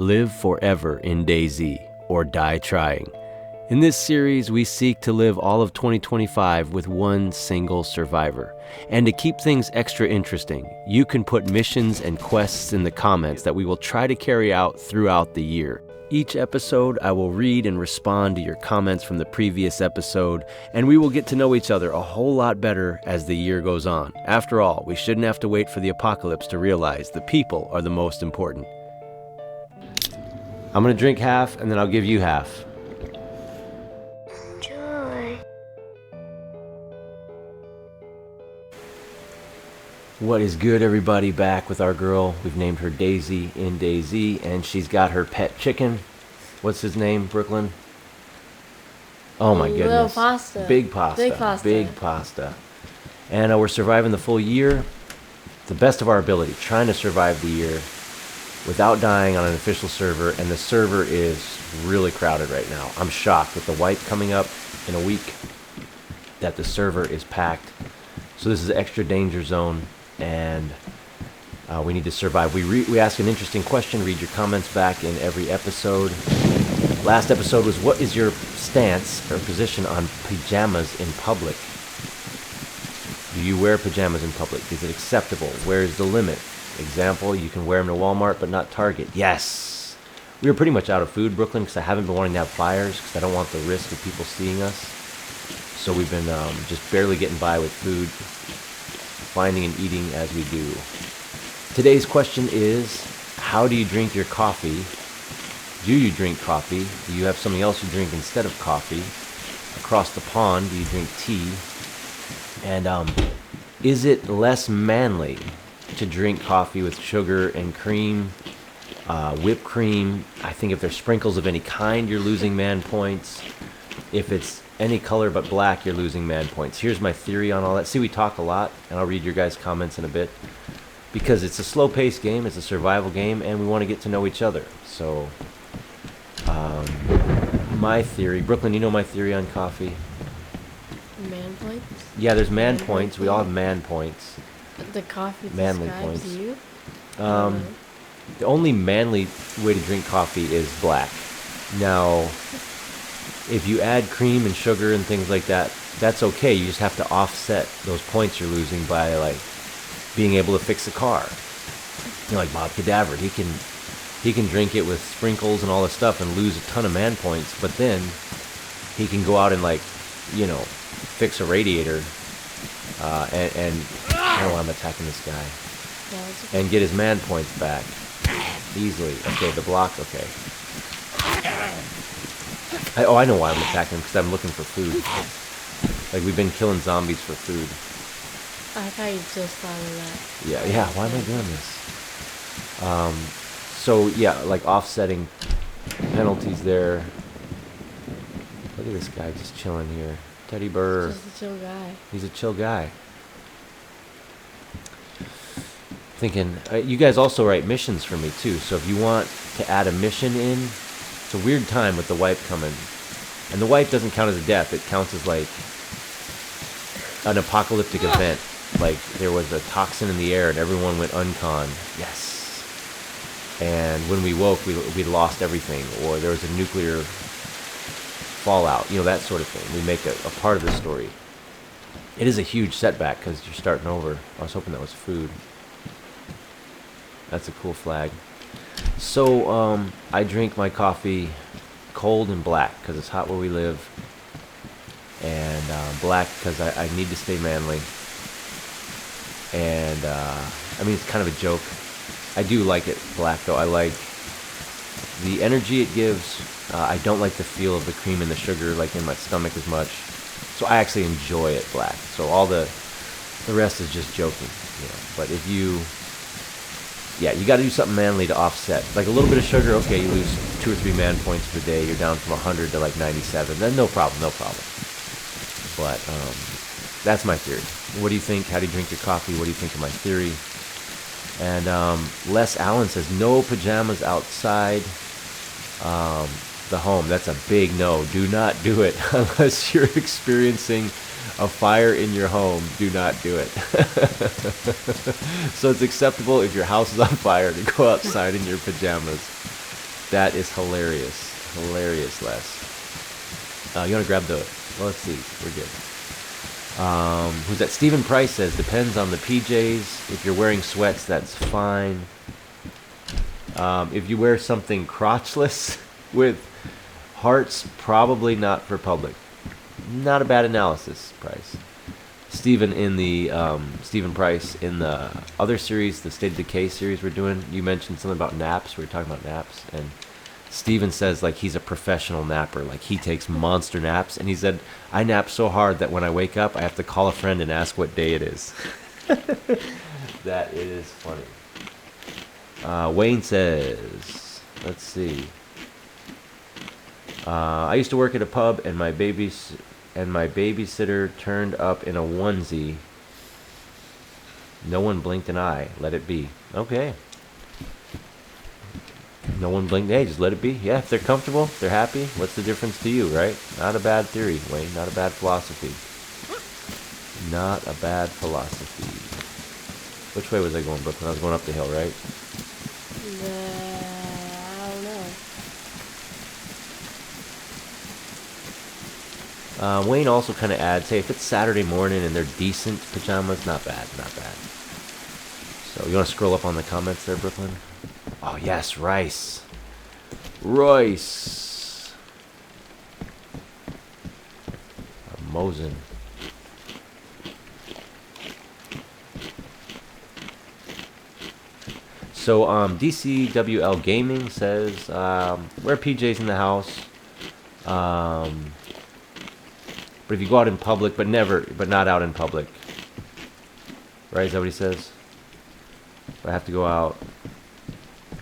Live forever in DAYZ, or die trying. In this series, we seek to live all of 2025 with one single survivor. And to keep things extra interesting, you can put missions and quests in the comments that we will try to carry out throughout the year. Each episode, I will read and respond to your comments from the previous episode, and we will get to know each other a whole lot better as the year goes on. After all, we shouldn't have to wait for the apocalypse to realize the people are the most important. I'm gonna drink half, and then I'll give you half. Joy. What is good, everybody? Back with our girl. We've named her Daisy in DAYZ, and she's got her pet chicken. What's his name, Brooklyn? Oh my goodness. Little pasta. Big pasta. Big pasta. Big pasta. And we're surviving the full year, to the best of our ability, trying to survive the year without dying on an official server, and the server is really crowded right now. I'm shocked with the wipe coming up in a week that the server is packed. So this is extra danger zone, and we need to survive. We ask an interesting question, read your comments back in every episode. Last episode was, what is your stance or position on pajamas in public? Do you wear pajamas in public? Is it acceptable? Where is the limit? Example, you can wear them to Walmart but not Target. Yes! We were pretty much out of food, Brooklyn, because I haven't been wanting to have fires because I don't want the risk of people seeing us. So we've been just barely getting by with food, finding and eating as we do. Today's question is, how do you drink your coffee? Do you drink coffee? Do you have something else you drink instead of coffee? Across the pond, do you drink tea? And is it less manly to drink coffee with sugar and cream, whipped cream? I think if there's sprinkles of any kind, you're losing man points. If it's any color but black, you're losing man points. Here's my theory on all that. See, we talk a lot, and I'll read your guys' comments in a bit, because it's a slow-paced game, it's a survival game, and we want to get to know each other. So, my theory, Brooklyn, you know my theory on coffee? Man points? Yeah, there's man points. We all have man points. The coffee Manly describes points. you? The only manly way to drink coffee is black. Now, if you add cream and sugar and things like that, that's okay. You just have to offset those points you're losing by, like, being able to fix a car. You know, like Bob Cadaver, he can drink it with sprinkles and all this stuff and lose a ton of man points, but then he can go out and, like, you know, fix a radiator and oh, I'm attacking this guy. Yeah, okay. And get his man points back easily. Okay, the block, okay. I know why I'm attacking him, because I'm looking for food. Like, we've been killing zombies for food. I thought you just thought of that. Yeah, why am I doing this? So, yeah, like offsetting penalties there. Look at this guy just chilling here. Teddy Burr. Just a chill guy. He's a chill guy. Thinking, you guys also write missions for me too, so if you want to add a mission in, it's a weird time with the wipe coming. And the wipe doesn't count as a death, it counts as like an apocalyptic event. Like there was a toxin in the air and everyone went uncon. Yes. And when we woke, we'd lost everything, or there was a nuclear fallout, you know, that sort of thing. We make a part of the story. It is a huge setback because you're starting over. I was hoping that was food. That's a cool flag. So, I drink my coffee cold and black because it's hot where we live. And black because I need to stay manly. And, I mean, it's kind of a joke. I do like it black, though. I like the energy it gives. I don't like the feel of the cream and the sugar, like, in my stomach as much. So I actually enjoy it black. So all the rest is just joking, you know. But if you... Yeah, you got to do something manly to offset. Like a little bit of sugar, okay, you lose 2 or 3 man points per day. You're down from 100 to like 97. Then no problem. But that's my theory. What do you think? How do you drink your coffee? What do you think of my theory? And Les Allen says, no pajamas outside the home. That's a big no. Do not do it unless you're experiencing a fire in your home. Do not do it. So it's acceptable if your house is on fire to go outside in your pajamas. That is hilarious. Hilarious, Les. You want to grab the... Well, let's see. We're good. Who's that? Stephen Price says, depends on the PJs. If you're wearing sweats, that's fine. If you wear something crotchless with hearts, probably not for public. Not a bad analysis, Price. Stephen Price in the other series, the State of Decay series we're doing, you mentioned something about naps. We were talking about naps, and Steven says like he's a professional napper, like he takes monster naps, and he said, I nap so hard that when I wake up I have to call a friend and ask what day it is. That is funny. Wayne says, let's see, I used to work at a pub and my babysitter turned up in a onesie. No one blinked an eye. Let it be. Okay. No one blinked. Hey, just let it be. Yeah, if they're comfortable, they're happy. What's the difference to you, right? Not a bad theory, Wayne. Not a bad philosophy. Not a bad philosophy. Which way was I going, Brooklyn? I was going up the hill, right? I don't know. Wayne also kind of adds, hey, if it's Saturday morning and they're decent pajamas, not bad, not bad. So you want to scroll up on the comments there, Brooklyn? Oh, yes, Rice. Royce. Mosen. So, DCWL Gaming says, wear PJs in the house. But if you go out in public, but not out in public. Right, is that what he says? I have to go out,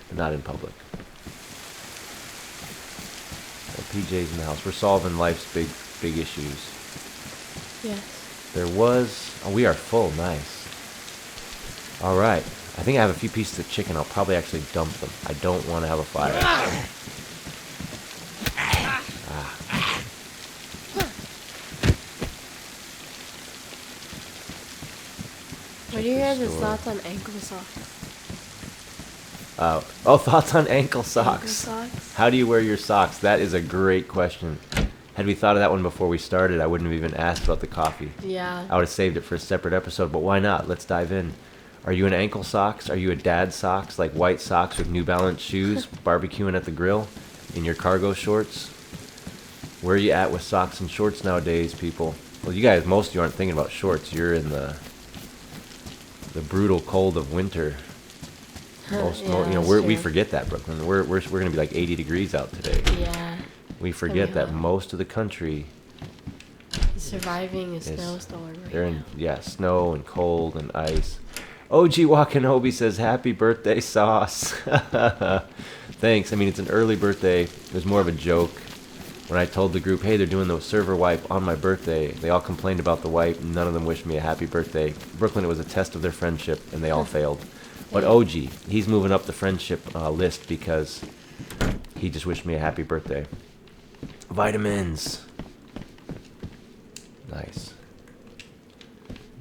but not in public. So PJs in the house. We're solving life's big issues. Yes. There was... Oh, we are full. Nice. All right. I think I have a few pieces of chicken. I'll probably actually dump them. I don't want to have a fire. What are you guys' thoughts on ankle socks? Thoughts on ankle socks. Ankle socks? How do you wear your socks? That is a great question. Had we thought of that one before we started, I wouldn't have even asked about the coffee. Yeah. I would have saved it for a separate episode, but why not? Let's dive in. Are you an ankle socks? Are you a dad socks, like white socks with New Balance shoes, barbecuing at the grill, in your cargo shorts? Where are you at with socks and shorts nowadays, people? Well, you guys, most of you aren't thinking about shorts. You're in the brutal cold of winter. We forget that, Brooklyn. We're gonna be like 80 degrees out today. Yeah. We forget that most of the country is surviving a snowstorm right they're in now. Snow and cold and ice. OG Wakanobi says happy birthday, Sauce. Thanks. I mean, it's an early birthday. It was more of a joke. When I told the group, hey, they're doing the server wipe on my birthday, they all complained about the wipe. None of them wished me a happy birthday. Brooklyn, it was a test of their friendship, and they all failed. But OG, he's moving up the friendship list because he just wished me a happy birthday. Vitamins. Nice.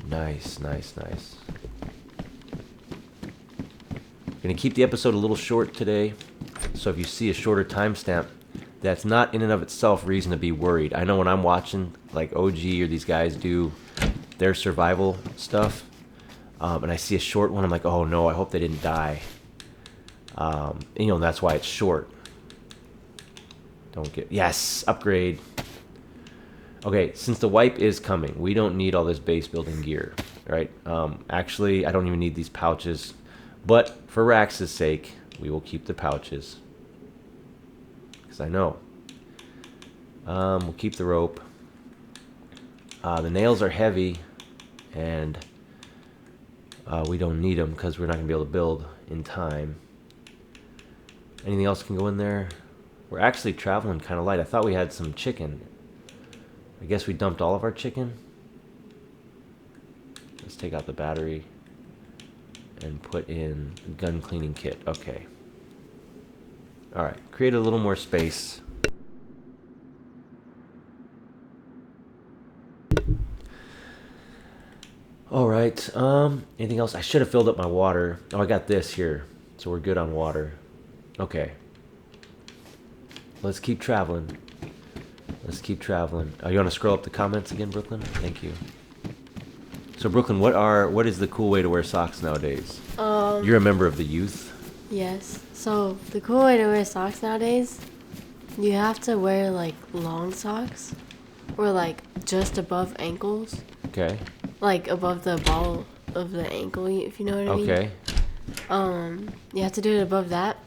Nice. Gonna keep the episode a little short today, so if you see a shorter timestamp, that's not in and of itself reason to be worried. I know when I'm watching like OG or these guys do their survival stuff, and I see a short one, I'm like, oh no, I hope they didn't die. And that's why it's short. Yes, upgrade. Okay, since the wipe is coming, we don't need all this base building gear, right? Actually, I don't even need these pouches, but for Rax's sake, we will keep the pouches. Because I know. We'll keep the rope. The nails are heavy, and we don't need them because we're not going to be able to build in time. Anything else can go in there? We're actually traveling kind of light. I thought we had some chicken. I guess we dumped all of our chicken. Let's take out the battery and put in a gun cleaning kit. Okay. All right. Create a little more space. All right. Anything else? I should have filled up my water. Oh, I got this here. So we're good on water. Okay. let's keep traveling. Let's keep traveling. You want to scroll up the comments again, Brooklyn? Thank you. So, Brooklyn, what is the cool way to wear socks nowadays? You're a member of the youth. Yes. So the cool way to wear socks nowadays, you have to wear like long socks, or like just above ankles. Okay. Like above the ball of the ankle, if you know what I mean. Okay. You have to do it above that,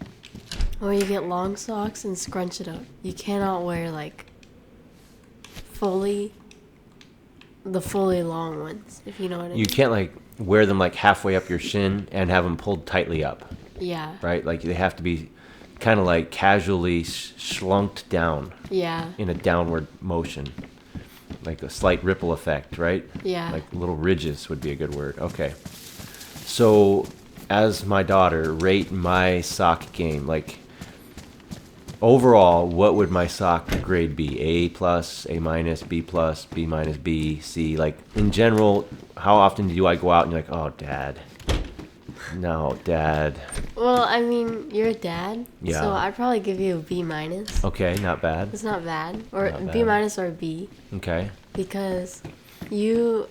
or you get long socks and scrunch it up. You cannot wear like fully long ones, if you know what I mean. You can't like wear them like halfway up your shin and have them pulled tightly up. Yeah. Right? Like they have to be kind of like casually slunked down. Yeah. In a downward motion. Like a slight ripple effect, right? Yeah. Like little ridges would be a good word. Okay. So, as my daughter, rate my sock game. Like, overall, what would my sock grade be? A plus, A minus, B plus, B minus, B, C? Like, in general, how often do I go out and you're like, oh, Dad. No, Dad. Well, I mean, you're a dad, Yeah. so I'd probably give you a B minus. Okay, not bad. It's not bad, or Not B bad. minus or a B, Okay. because you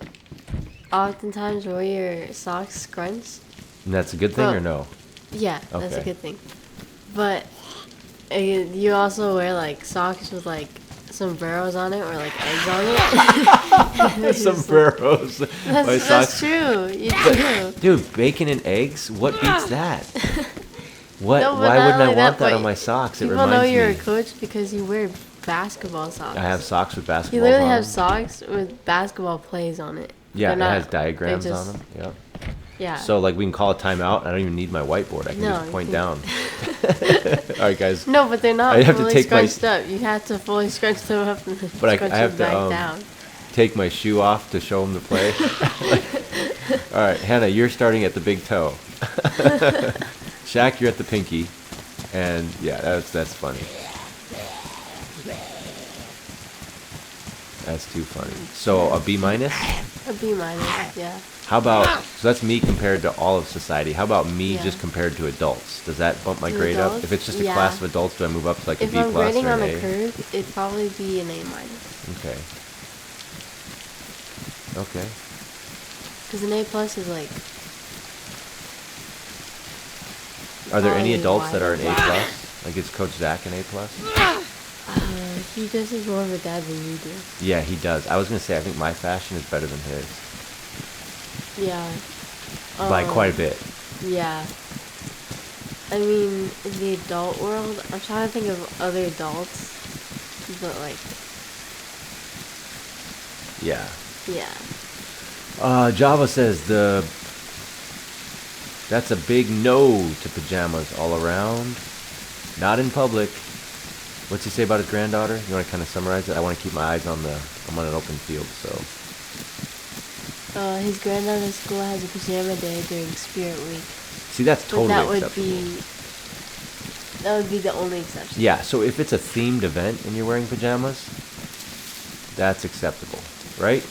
oftentimes wear your socks scrunched. And that's a good thing Well, or no? Yeah, that's a Okay. good thing. But you also wear like socks with like sombreros on it or like eggs on it. It's just Sombreros. My That's socks. true. You do. Dude, bacon and eggs? What beats that? What? No, but Why not wouldn't I only want that but on my socks? It People know reminds you're me. a coach because you wear basketball socks. I have socks with basketball. You literally on have them. socks with basketball plays on it. Yeah, They're it not- has diagrams they're on just- them. Yep. Yeah. So like we can call a timeout. I don't even need my whiteboard. I can No, just you point can- down. All right, guys. No, but they're not I have to fully take my- scrunched up. You have to fully scrunch them up and then But scrunch I have them to back down. take my shoe off to show them the play. All right, Hannah, you're starting at the big toe. Shaq, you're at the pinky. And yeah, that's funny. That's too funny. So a B minus? A B minus, yeah. How about, so that's me compared to all of society. How about me Yeah. just compared to adults? Does that bump my To grade up? adults? If it's just a Yeah. class of adults, do I move up to like a If B I'm plus grading or on an a A? curve, it'd probably be an A minus. Okay. Okay. Because an A plus is like... Are there any probably adults that are an A wider. plus? Like is Coach Zach an A plus? He just is more of a dad than you do. Yeah, he does. I was gonna say I think my fashion is better than his Yeah. by quite a bit. Yeah. I mean, in the adult world, I'm trying to think of other adults, but like, Yeah. yeah. Java says that's a big no to pajamas all around. Not in public. What's he say about his granddaughter? You want to kind of summarize it? I want to keep my eyes on I'm on an open field, so. His granddaughter's school has a pajama day during Spirit Week. See, that's But totally that would acceptable. be the only exception. Yeah, so if it's a themed event and you're wearing pajamas, that's acceptable, right?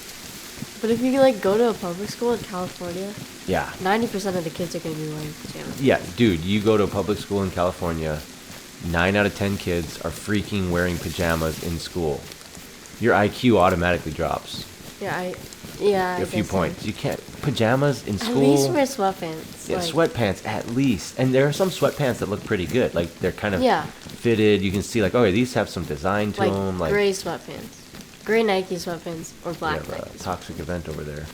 But if you like go to a public school in California, Yeah. 90% of the kids are going to be wearing pajamas. Yeah, dude, you go to a public school in California, 9 out of 10 kids are freaking wearing pajamas in school. Your IQ automatically drops Yeah, a few guess so. points. You can't pajamas in At school. least wear sweatpants. Yeah, like, sweatpants at least. And there are some sweatpants that look pretty good. Like they're kind of Yeah. fitted. You can see like, oh, yeah, these have some design to like them. Like gray sweatpants. Gray Nike sweatpants or we black have Nike a toxic event over there.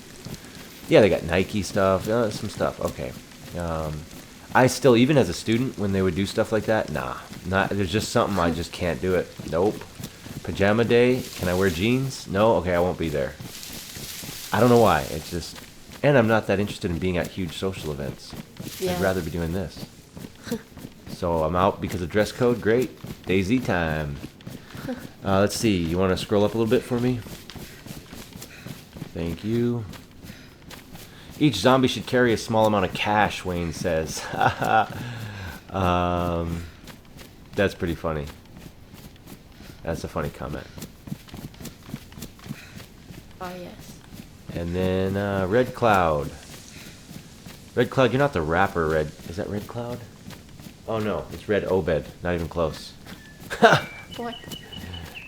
Yeah, they got Nike stuff. Some stuff. Okay. I still, even as a student, when they would do stuff like that, not. There's just something I just can't do it. Nope. Pajama day. Can I wear jeans? No. Okay, I won't be there. I don't know why. It's just, and I'm not that interested in being at huge social events. Yeah. I'd rather be doing this. So I'm out because of dress code. Great. DAYZ time. Let's see. You want to scroll up a little bit for me? Thank you. Each zombie should carry a small amount of cash, Wayne says. That's pretty funny. That's a funny comment. Oh, yes. And then Red Cloud. Red Cloud, you're not the rapper, Red. Is that Red Cloud? Oh no, it's Red Obed. Not even close. What?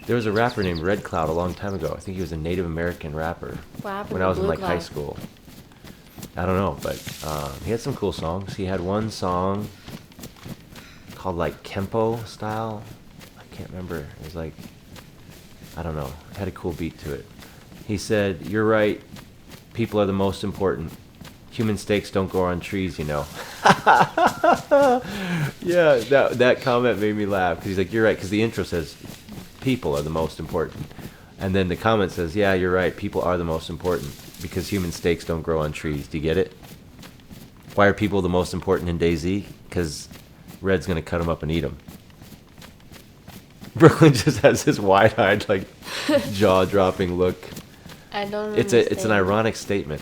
There was a rapper named Red Cloud a long time ago. I think he was a Native American rapper. What happened When to I was in Blue like high Cloud? school. I don't know, but he had some cool songs. He had one song called like Kempo style. I can't remember. It was like, I don't know. It had a cool beat to it. He said, "You're right. People are the most important. Human steaks don't grow on trees, you know." Yeah, that comment made me laugh because he's like, "You're right," because the intro says, "People are the most important," and then the comment says, "Yeah, you're right. People are the most important because human steaks don't grow on trees." Do you get it? Why are people the most important in DAYZ? Because Red's gonna cut them up and eat them. Brooklyn just has this wide-eyed, like, jaw-dropping look. I don't It's understand. an ironic statement.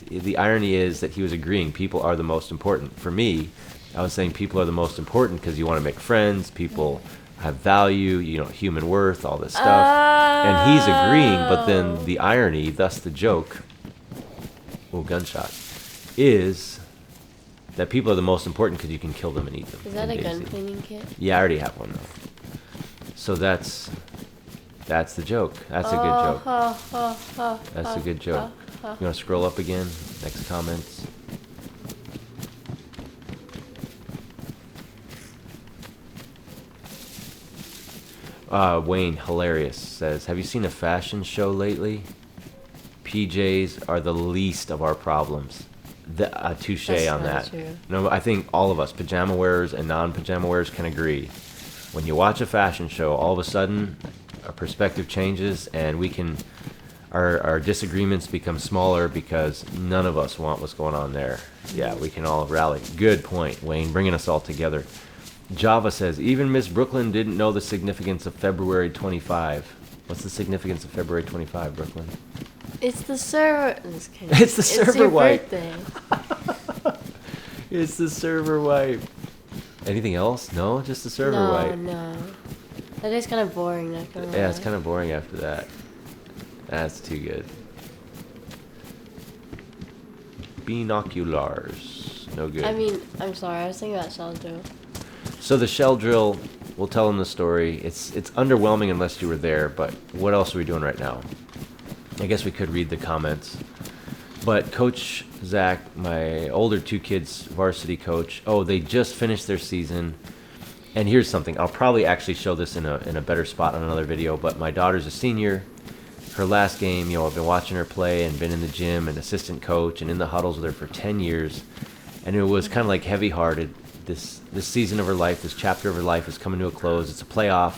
The irony is that he was agreeing people are the most important. For me, I was saying people are the most important because you want to make friends, people have value, human worth, all this stuff. And he's agreeing, but then the irony, thus the joke, gunshot, is that people are the most important because you can kill them and eat them. Is that in a gun DayZ. cleaning kit? Yeah, I already have one though. So that's the joke. That's a good joke. That's a good joke. You want to scroll up again? Next comments. Wayne, hilarious, says, "Have you seen a fashion show lately? PJs are the least of our problems." Touche That's on not that. true. No, I think all of us, pajama wearers and non-pajama wearers, can agree. When you watch a fashion show, all of a sudden, our perspective changes, and our disagreements become smaller because none of us want what's going on there. Yeah, we can all rally. Good point, Wayne, bringing us all together. Java says, even Miss Brooklyn didn't know the significance of February 25. What's the significance of February 25, Brooklyn? It's the server. I'm just kidding. It's the server your wipe. birthday. It's the server wipe. Anything else? No, just the server No, wipe. no. That is kind of boring. Not gonna Yeah, it's lie. kind of boring after that. That's too good. Binoculars. No good. I mean, I'm sorry. I was thinking about shell drill. So the shell drill, we'll tell them the story. It's underwhelming unless you were there, but what else are we doing right now? I guess we could read the comments. But Coach Zach, my older two kids' varsity coach, they just finished their season. And here's something. I'll probably actually show this in a better spot on another video, but my daughter's a senior. Her last game, I've been watching her play and been in the gym and assistant coach and in the huddles with her for 10 years. And it was kind of like heavy-hearted. This season of her life, this chapter of her life is coming to a close. It's a playoff.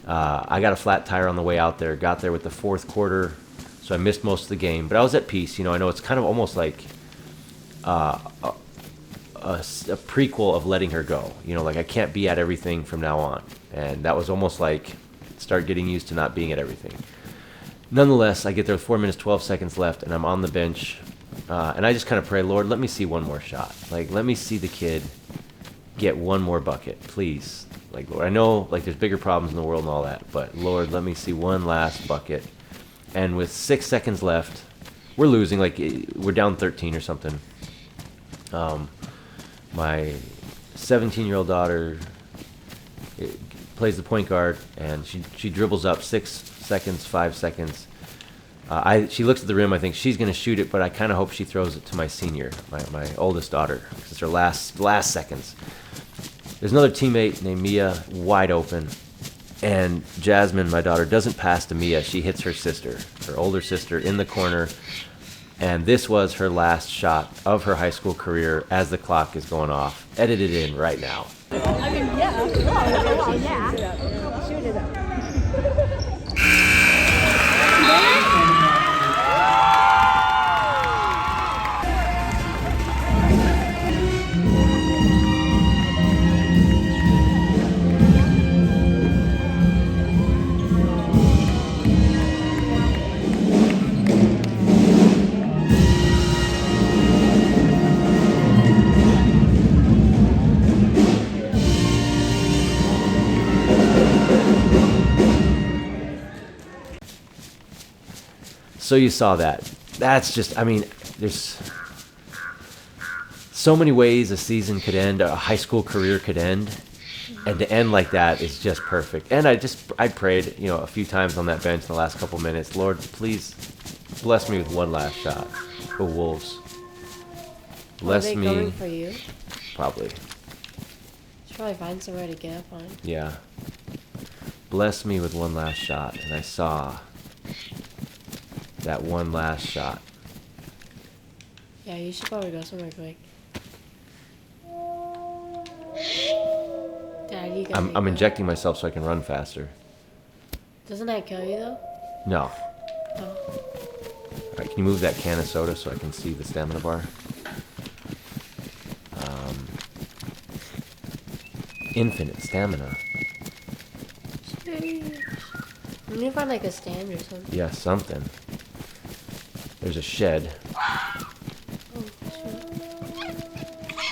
I got a flat tire on the way out there. Got there with the fourth quarter, so I missed most of the game. But I was at peace. I know it's kind of almost like a prequel of letting her go. Like I can't be at everything from now on. And that was almost like start getting used to not being at everything. Nonetheless, I get there with 4 minutes, 12 seconds left, and I'm on the bench. And I just kind of pray, Lord, let me see one more shot. Like, let me see the kid get one more bucket, please. Like, Lord, I know, like, there's bigger problems in the world and all that, but Lord, let me see one last bucket. And with 6 seconds left, we're losing, like, we're down 13 or something. My 17-year-old daughter plays the point guard, and she dribbles up 6 seconds, 5 seconds. She looks at the rim. I think she's going to shoot it, but I kind of hope she throws it to my senior, my oldest daughter, because it's her last seconds. There's another teammate named Mia, wide open, and Jasmine, my daughter, doesn't pass to Mia. She hits her sister, her older sister, in the corner, and this was her last shot of her high school career as the clock is going off. Edited in right now. I mean, yeah. Oh, yeah. Shoot it up. So you saw that. That's just, there's so many ways a season could end, a high school career could end. And to end like that is just perfect. And I prayed, a few times on that bench in the last couple minutes. Lord, please bless me with one last shot. The Wolves. Bless Are they me. coming for you? Probably. Should probably find somewhere to get up on. Yeah. Bless me with one last shot. And I saw that one last shot. Yeah, you should probably go somewhere quick. Dad, you gotta I'm go. injecting myself so I can run faster. Doesn't that kill you though? No. Oh. Alright, can you move that can of soda so I can see the stamina bar? Infinite stamina. Sheesh. We need to find like a stand or something. Yeah, something. There's a shed. Oh,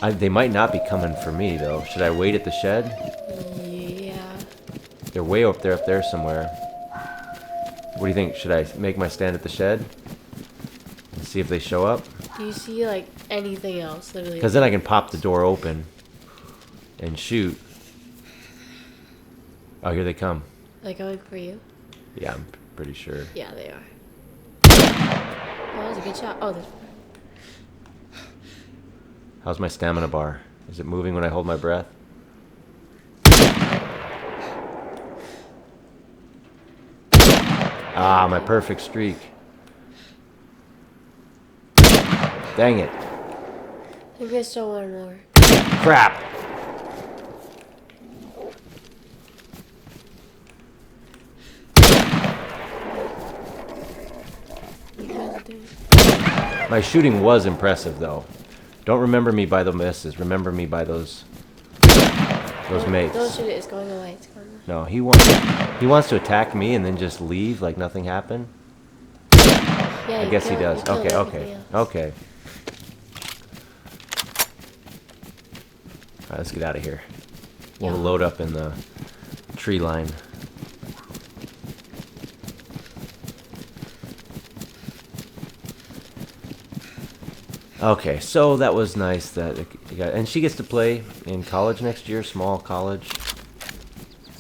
shoot. They might not be coming for me, though. Should I wait at the shed? Yeah. They're way up there somewhere. What do you think? Should I make my stand at the shed? And see if they show up? Do you see like anything else? Literally. Because then I can pop the door open and shoot. Oh, here they come. Like going for you? Yeah, I'm pretty sure. Yeah, they are. Oh, that was a good shot. Oh, there's. How's my stamina bar? Is it moving when I hold my breath? Ah, my perfect streak. Dang it. I think there's still one more. Crap! You guys are doing. My shooting was impressive, though. Don't remember me by the misses. Remember me by those mates. Don't shoot it. It's going away. It's going away. No, he wants to attack me and then just leave like nothing happened. Yeah, I guess he does. you killed Okay, everything else. okay. Alright, let's get out of here. We'll Yeah. load up in the tree line. Okay, so that was nice that and she gets to play in college next year, small college.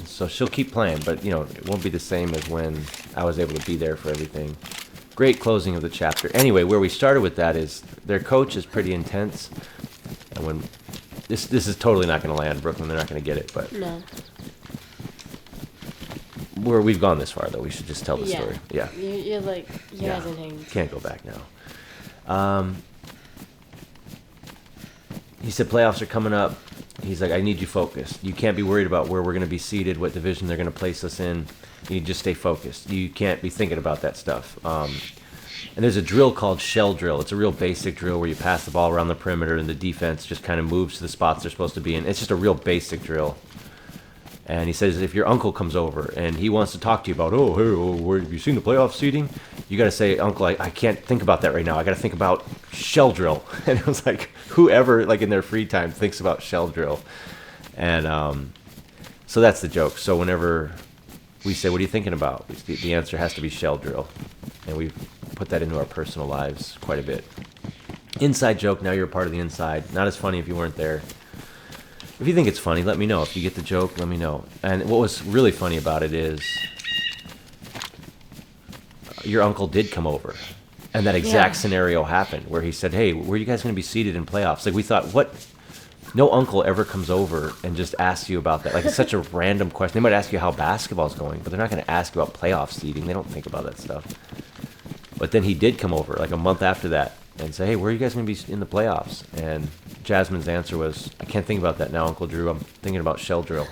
So she'll keep playing, but it won't be the same as when I was able to be there for everything. Great closing of the chapter. Anyway, where we started with that is their coach is pretty intense, and when this is totally not going to land, Brooklyn. They're not going to get it, but No. we've gone this far though. We should just tell the story. Yeah. You're like, you Yeah. guys are hanging. Can't go back now. He said playoffs are coming up. He's like, I need you focused. You can't be worried about where we're going to be seated, what division they're going to place us in. You just stay focused. You can't be thinking about that stuff. And there's a drill called shell drill. It's a real basic drill where you pass the ball around the perimeter and the defense just kind of moves to the spots they're supposed to be in. It's just a real basic drill. And he says if your uncle comes over and he wants to talk to you about, have you seen the playoff seeding? You got to say, Uncle, I can't think about that right now. I got to think about shell drill. And it was like whoever, like in their free time, thinks about shell drill. And so that's the joke. So whenever we say, what are you thinking about? The answer has to be shell drill. And we've put that into our personal lives quite a bit. Inside joke, now you're a part of the inside. Not as funny if you weren't there. If you think it's funny, let me know. If you get the joke, let me know. And what was really funny about it is your uncle did come over. And that exact scenario happened where he said, hey, where are you guys going to be seated in playoffs? Like we thought, what? No uncle ever comes over and just asks you about that. Like it's such a random question. They might ask you how basketball's going, but they're not going to ask you about playoff seeding. They don't think about that stuff. But then he did come over like a month after that and say, hey, where are you guys going to be in the playoffs? And Jasmine's answer was, I can't think about that now, Uncle Drew. I'm thinking about shell drill.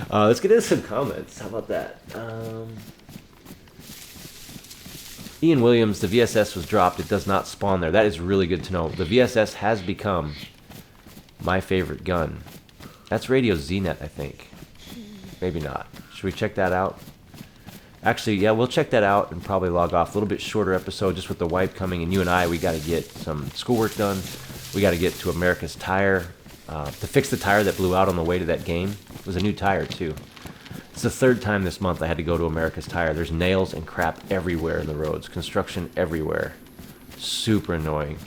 Let's get into some comments. How about that? Ian Williams, the VSS was dropped. It does not spawn there. That is really good to know. The VSS has become my favorite gun. That's Radio ZNet, I think. Maybe not. Should we check that out? Actually, yeah, we'll check that out and probably log off. A little bit shorter episode just with the wife coming, and you and I, we got to get some schoolwork done. We got to get to America's Tire to fix the tire that blew out on the way to that game. It was a new tire, too. It's the third time this month I had to go to America's Tire. There's nails and crap everywhere in the roads. Construction everywhere. Super annoying.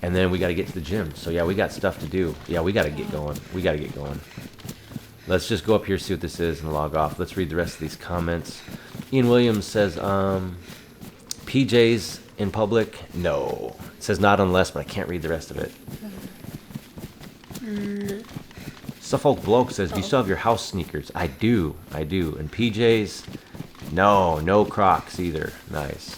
And then we got to get to the gym. So yeah, we got stuff to do. Yeah, we got to get going. Let's just go up here, see what this is, and log off. Let's read the rest of these comments. Ian Williams says, PJs in public? No. It says not unless, but I can't read the rest of it. Suffolk Bloke says, do you still have your house sneakers? I do. And PJs? No Crocs either. Nice.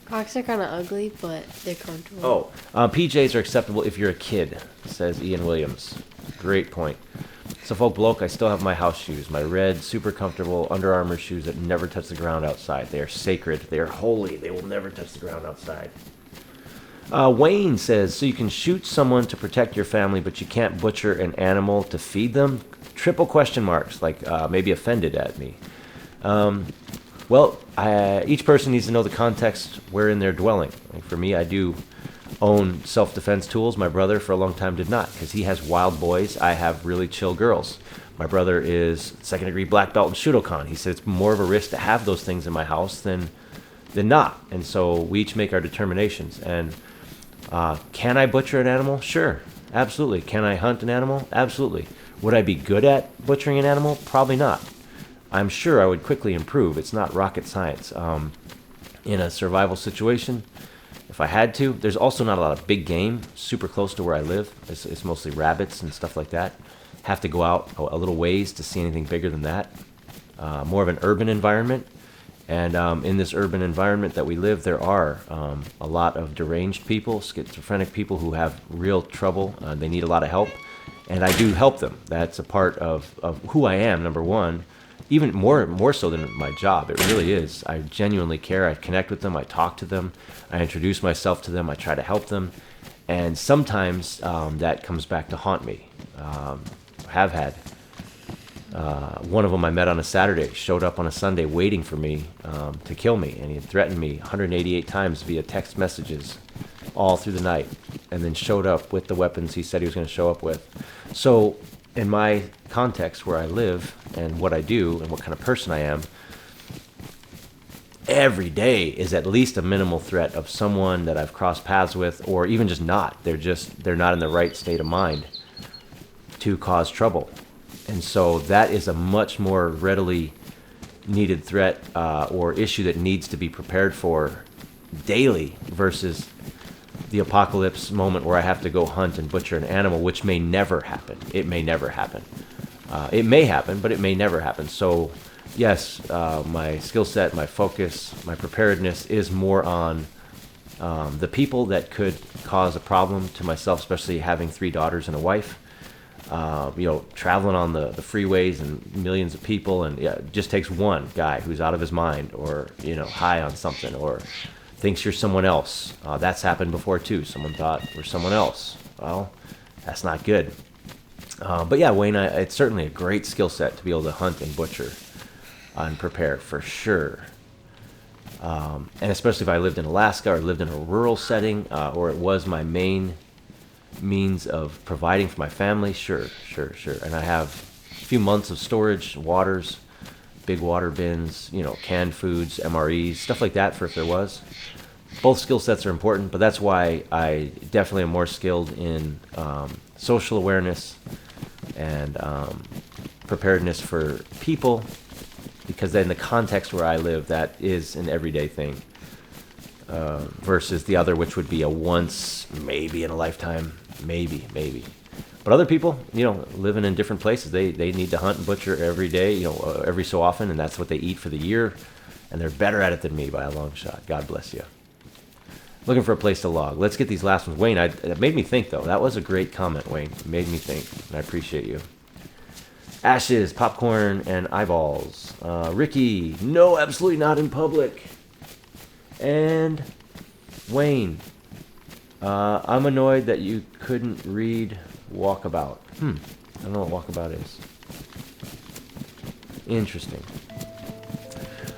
Crocs are kind of ugly, but they're comfortable. PJs are acceptable if you're a kid, says Ian Williams. Great point. Suffolk Bloke, I still have my house shoes. My red, super comfortable Under Armour shoes that never touch the ground outside. They are sacred. They are holy. They will never touch the ground outside. Wayne says, so you can shoot someone to protect your family, but you can't butcher an animal to feed them? Triple question marks, like maybe offended at me. Each person needs to know the context wherein they're dwelling. Like for me, I do own self-defense tools. My brother, for a long time, did not, because he has wild boys. I have really chill girls. My brother is second-degree black belt in Shudokan. He said it's more of a risk to have those things in my house than not. And so we each make our determinations. And can I butcher an animal? Sure, absolutely. Can I hunt an animal? Absolutely. Would I be good at butchering an animal? Probably not. I'm sure I would quickly improve. It's not rocket science. In a survival situation, if I had to, there's also not a lot of big game super close to where I live. It's mostly rabbits and stuff like that. Have to go out a little ways to see anything bigger than that. More of an urban environment. And in this urban environment that we live, there are a lot of deranged people, schizophrenic people who have real trouble. They need a lot of help. And I do help them. That's a part of who I am, number one. Even more so than my job. It really is. I genuinely care. I connect with them. I talk to them. I introduce myself to them. I try to help them. And sometimes that comes back to haunt me. Have had. One of them I met on a Saturday, showed up on a Sunday waiting for me to kill me. And he had threatened me 188 times via text messages all through the night. And then showed up with the weapons he said he was going to show up with. So in my context where I live and what I do and what kind of person I am, every day is at least a minimal threat of someone that I've crossed paths with, or even just not. They're not in the right state of mind to cause trouble. And so that is a much more readily needed threat or issue that needs to be prepared for daily versus the apocalypse moment where I have to go hunt and butcher an animal, which may never happen. It may never happen. It may happen, but it may never happen. So, yes, my skill set, my focus, my preparedness is more on the people that could cause a problem to myself, especially having 3 daughters and a wife. Traveling on the freeways and millions of people, and it just takes one guy who's out of his mind or, high on something or thinks you're someone else. That's happened before too. Someone thought we're someone else. Well, that's not good. But yeah, Wayne, it's certainly a great skill set to be able to hunt and butcher and prepare for sure. And especially if I lived in Alaska or lived in a rural setting, or it was my main means of providing for my family, sure. And I have a few months of storage, waters, big water bins, canned foods, MREs, stuff like that for if there was. Both skill sets are important, but that's why I definitely am more skilled in social awareness and preparedness for people, because in the context where I live, that is an everyday thing. Versus the other, which would be a once, maybe in a lifetime, maybe. But other people, living in different places, they need to hunt and butcher every day, every so often, and that's what they eat for the year, and they're better at it than me by a long shot. God bless you. Looking for a place to log. Let's get these last ones. Wayne, it made me think, though. That was a great comment, Wayne. It made me think, and I appreciate you. Ashes, popcorn, and eyeballs. Ricky, no, absolutely not in public. And Wayne, I'm annoyed that you couldn't read Walkabout. I don't know what Walkabout is. Interesting.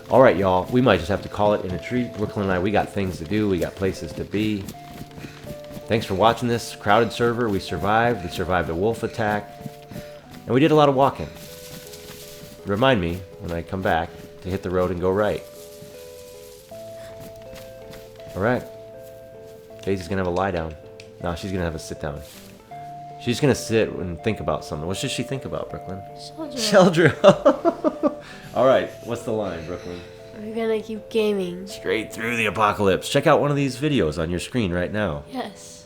All right, y'all. We might just have to call it in a treat. Brooklyn and I, we got things to do. We got places to be. Thanks for watching this crowded server. We survived. We survived a wolf attack. And we did a lot of walking. Remind me, when I come back, to hit the road and go right. All right. Daisy's gonna have a lie down. No, she's gonna have a sit down. She's gonna sit and think about something. What should she think about, Brooklyn? Children. Sheldra. All right, what's the line, Brooklyn? We're gonna keep gaming. Straight through the apocalypse. Check out one of these videos on your screen right now. Yes.